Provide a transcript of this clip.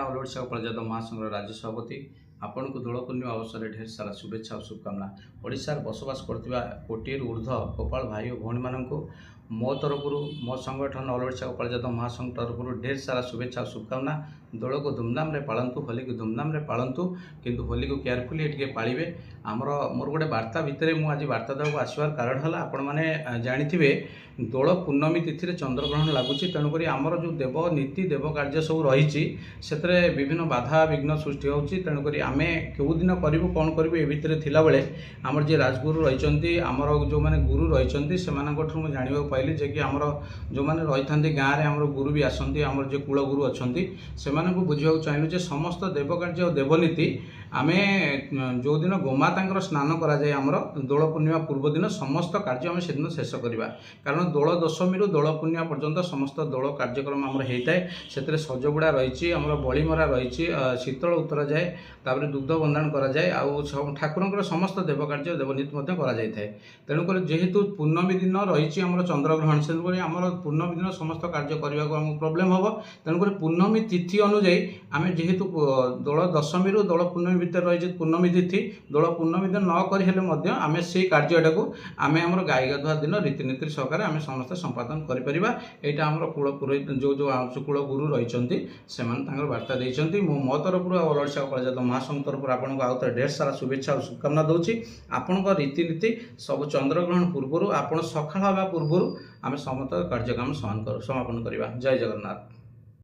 All Odisha कलाजात महासंघर राज्य सभापति आपण को दोल पूर्णिमा अवसर में ढेर सारा शुभेच्छा और शुभकामना। ओडिशा बसवास करथिबा कोटी ऊर्ध्व गोपाल भाई और भौणी मानू मो तरफ मो संगठन ऑल ओडिशा कलाजात महासंघ तरफ ढेर सारा शुभेच्छा और शुभकामना। दोल को धूमधाम रे पालतु, होली को धूमधाम रे पालतु, किंतु होली को केयरफुली टे पालिबे। आमर मोर गोटे वार्ता भितर मुझे आज वार्ता देवाक आसवार कारण है आपण मैंने जानिथिबे दोल पूर्णमी तिथि चंद्रग्रहण लगुच, तेणुक आमर जो देव नीति देव कार्य सब रही विभिन्न बाधा विघ्न सृष्टि होची। तेणुक आम क्यों दिन करूँ कौन करूँ ये भितर थिला बेले आमर जे राजगुरु रही आमर जो मैंने गुरु रही से जाना पाइली जे कि आमर जो मैंने रही था गाँव में आमर गुरु भी आसती आमर जो कूल गुरु अच्छा से बुझा चाहिए जे समस्त देव कार्य और देवनीति आम जो दिन गोमाता स्नान कराए आमर दोल पूर्णिमा पूर्व दिन समस्त कार्य आम से दिन शेष करवा। कारण दोल दशमी रु दोल पूर्णिमा पर्यंत समस्त दोल कार्यक्रम आमर होता है। से सजगुड़ा रही आमर बलिमरा रही शीतल उतरा जाए, तापर दुग्ध बंधाण कराए ठाकुर समस्त देव कार्य देवनीति कराए। तेणुक जेहेतु पूर्णमी दिन रही आमर चंद्रग्रहण से आमर पूर्णमी दिन समस्त कार्य करने को आमको प्रोब्लेम हम। तेणुक पूर्णमी तिथि अनुଯାयी आम जेहेतु दोल दशमी रु दोल पूर्णमी भितर रही पूर्णमी तिथि दोल पूर्णमी दिन न कर आम से कार्यटा को आम आम गाई गाधुआ दिन रीतिनीति सहकार आम समस्त संपादन करें। आमर कुल पुरोहित जो जो कुल गुरु रही से वार्ता देती मो तरफ ऑल ओडिशा कलाजात महासंघ तरफ आपको आउ थे ढेर सारा शुभेच्छा और शुभकामना दूसरी। आपण रीतिनीति सब चंद्रग्रहण पूर्व आप सकाळ हवा पूर्व आम समस्त कार्यक्रम समापन करवा। जय जगन्नाथ।